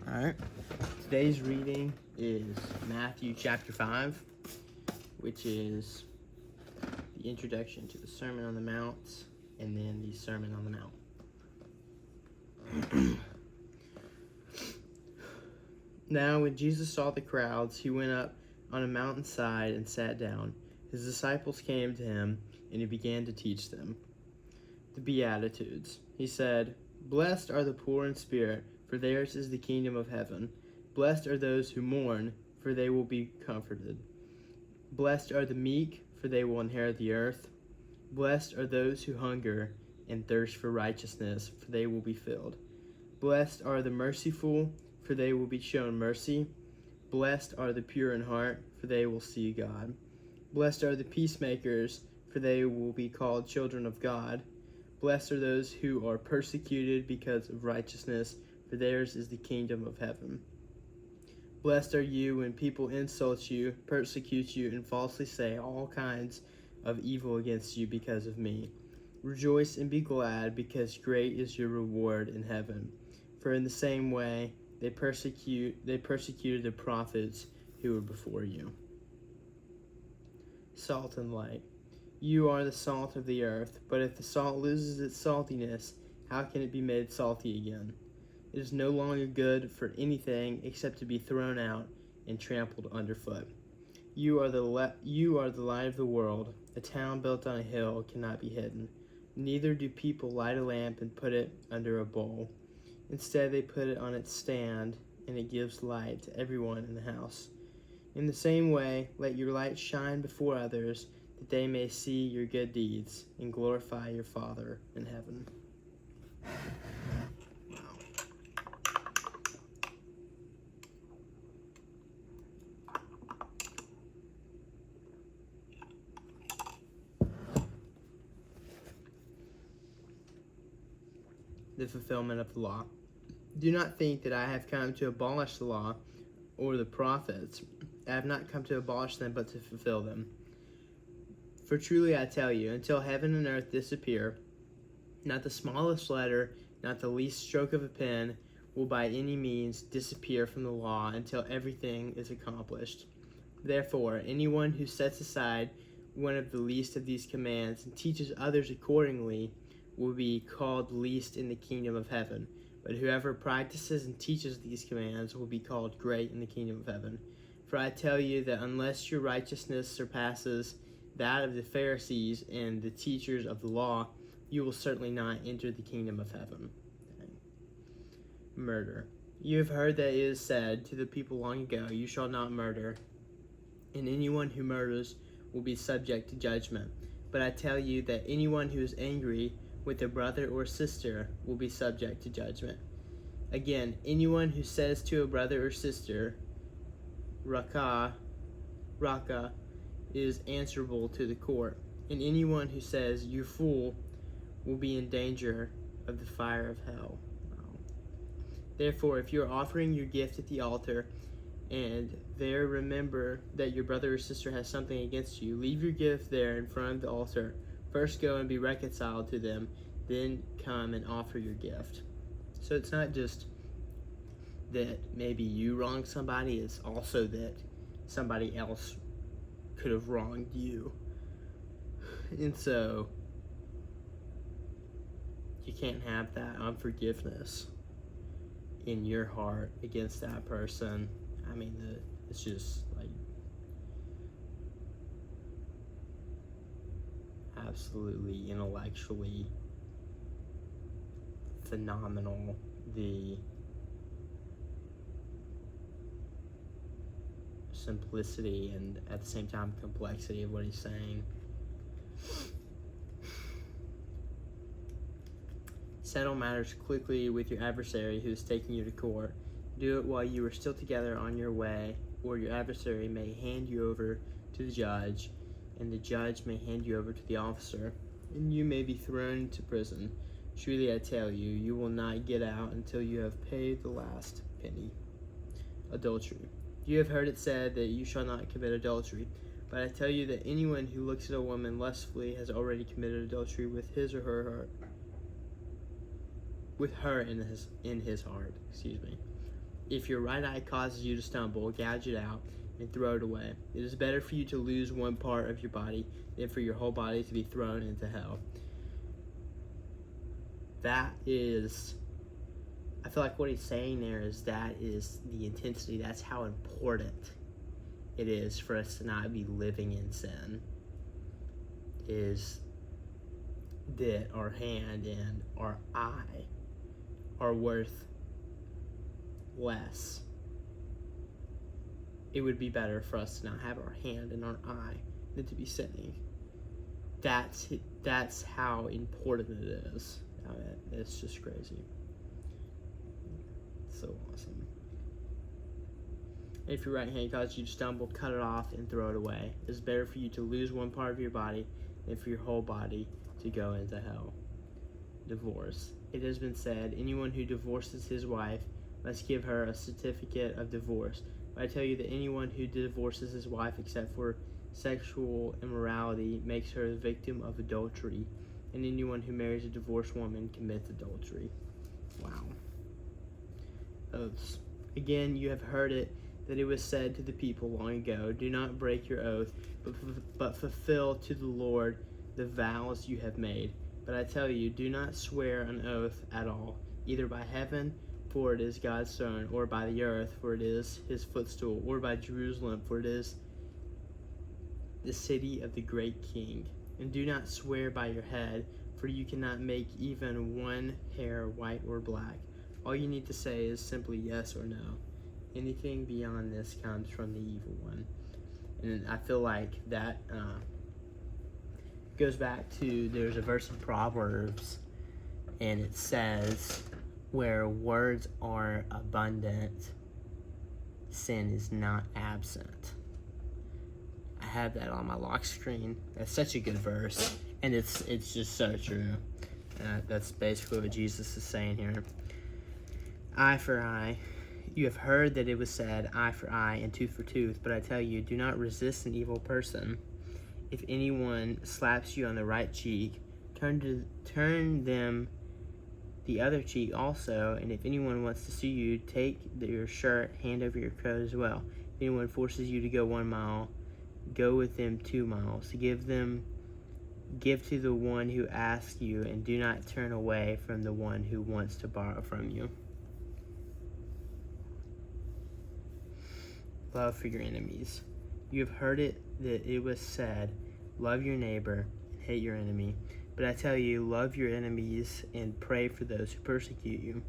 All right. Today's reading is Matthew chapter 5, which is the introduction to the Sermon on the Mount and then the Sermon on the Mount. Now, when Jesus saw the crowds, he went up on a mountainside and sat down. His disciples came to him, and he began to teach them the Beatitudes. He said, "Blessed are the poor in spirit, for theirs is the kingdom of heaven. Blessed are those who mourn, for they will be comforted. Blessed are the meek, for they will inherit the earth. Blessed are those who hunger and thirst for righteousness, for they will be filled. Blessed are the merciful, for they will be shown mercy. Blessed are the pure in heart, for they will see God. Blessed are the peacemakers, for they will be called children of God. Blessed are those who are persecuted because of righteousness, for theirs is the kingdom of heaven. Blessed are you when people insult you, persecute you, and falsely say all kinds of evil against you because of me. Rejoice and be glad, because great is your reward in heaven. For in the same way they persecuted the prophets who were before you." Salt and light. You are the salt of the earth, but if the salt loses its saltiness, how can it be made salty again? It is no longer good for anything except to be thrown out and trampled underfoot. You are the light of the world. A town built on a hill cannot be hidden. Neither do people light a lamp and put it under a bowl. Instead, they put it on its stand, and it gives light to everyone in the house. In the same way, let your light shine before others, that they may see your good deeds and glorify your Father in heaven. Wow. The fulfillment of the law. Do not think that I have come to abolish the law or the prophets. I have not come to abolish them, but to fulfill them. For truly I tell you, until heaven and earth disappear, not the smallest letter, not the least stroke of a pen, will by any means disappear from the law until everything is accomplished. Therefore, anyone who sets aside one of the least of these commands and teaches others accordingly will be called least in the kingdom of heaven. But whoever practices and teaches these commands will be called great in the kingdom of heaven. For I tell you that unless your righteousness surpasses that of the Pharisees and the teachers of the law, you will certainly not enter the kingdom of heaven. Murder. You have heard that it is said to the people long ago, "You shall not murder," and anyone who murders will be subject to judgment. But I tell you that anyone who is angry with a brother or sister will be subject to judgment. Again, anyone who says to a brother or sister, Raka, is answerable to the court, and anyone who says, "You fool," will be in danger of the fire of hell. Therefore, if you are offering your gift at the altar, and there remember that your brother or sister has something against you, leave your gift there in front of the altar. First go and be reconciled to them, then come and offer your gift. So it's not just that maybe you wronged somebody, it's also that somebody else could have wronged you. And so you can't have that unforgiveness in your heart against that person. I mean, it's just like absolutely intellectually phenomenal, the simplicity and at the same time complexity of what he's saying. Settle matters quickly with your adversary who is taking you to court. Do it while you are still together on your way, or your adversary may hand you over to the judge, and the judge may hand you over to the officer, and you may be thrown into prison. Truly I tell you, you will not get out until you have paid the last penny. Adultery. You have heard it said that you shall not commit adultery, but I tell you that anyone who looks at a woman lustfully has already committed adultery with his or her heart, with her in his heart. If your right eye causes you to stumble, gouge it out and throw it away. It is better for you to lose one part of your body than for your whole body to be thrown into hell. That is, I feel like what he's saying there is that is the intensity. That's how important it is for us to not be living in sin. Is that our hand and our eye are worth less. It would be better for us to not have our hand and our eye than to be sinning. That's how important it is. I mean, it's just crazy. So awesome. If your right hand causes you to stumble, cut it off and throw it away. It is better for you to lose one part of your body than for your whole body to go into hell. Divorce. It has been said, anyone who divorces his wife must give her a certificate of divorce. But I tell you that anyone who divorces his wife except for sexual immorality makes her the victim of adultery, and anyone who marries a divorced woman commits adultery. Wow. Oaths. Again, you have heard it, that it was said to the people long ago, do not break your oath, but fulfill to the Lord the vows you have made. But I tell you, do not swear an oath at all, either by heaven, for it is God's throne, or by the earth, for it is his footstool, or by Jerusalem, for it is the city of the great king. And do not swear by your head, for you cannot make even one hair white or black. All you need to say is simply yes or no. Anything beyond this comes from the evil one. And I feel like that goes back to, there's a verse in Proverbs, and it says, where words are abundant, sin is not absent. I have that on my lock screen. That's such a good verse, and it's just so true. That's basically what Jesus is saying here. Eye for eye. You have heard that it was said, eye for eye and tooth for tooth, but I tell you, do not resist an evil person. If anyone slaps you on the right cheek, turn them the other cheek also, and if anyone wants to sue you, take your shirt, hand over your coat as well. If anyone forces you to go 1 mile, go with them 2 miles. Give to the one who asks you, and do not turn away from the one who wants to borrow from you. Love for your enemies. You have heard it that it was said, love your neighbor and hate your enemy. But I tell you, love your enemies and pray for those who persecute you,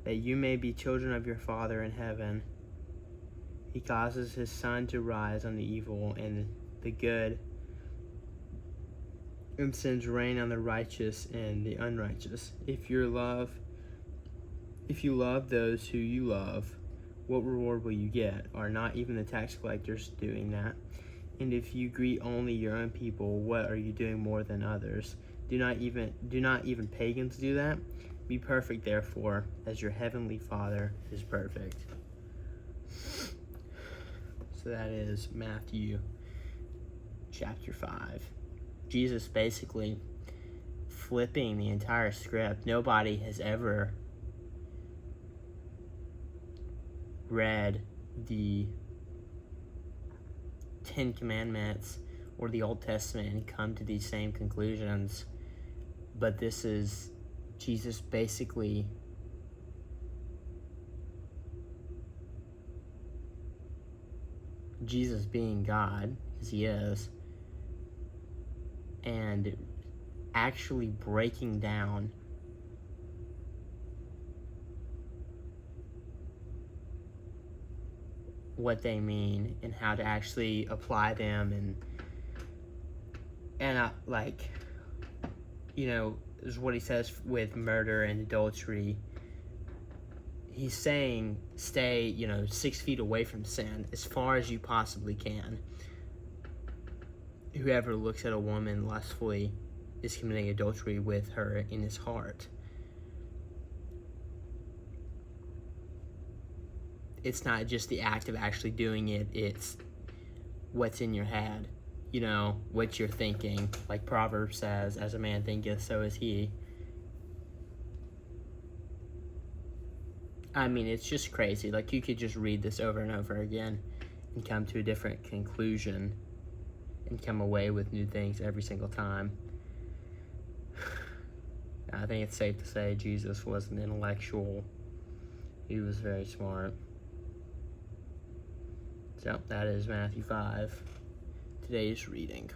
that you may be children of your Father in heaven. He causes his sun to rise on the evil and the good, and sends rain on the righteous and the unrighteous. If you love those who you love, what reward will you get? Are not even the tax collectors doing that? And if you greet only your own people, what are you doing more than others? Do not even pagans do that? Be perfect, therefore, as your heavenly Father is perfect. So that is Matthew chapter 5. Jesus basically flipping the entire script. Nobody has ever read the 10 Commandments or the Old Testament and come to these same conclusions. But this is Jesus basically being God, as he is, and actually breaking down what they mean and how to actually apply them, and like, you know, is what he says with murder and adultery. He's saying stay, 6 feet away from sin as far as you possibly can. Whoever looks at a woman lustfully is committing adultery with her in his heart. It's not just the act of actually doing it, it's what's in your head, what you're thinking. Like Proverbs says, as a man thinketh, so is he. I mean, it's just crazy. Like, you could just read this over and over again and come to a different conclusion and come away with new things every single time. I think it's safe to say Jesus was an intellectual. He was very smart. So, that is Matthew 5, today's reading.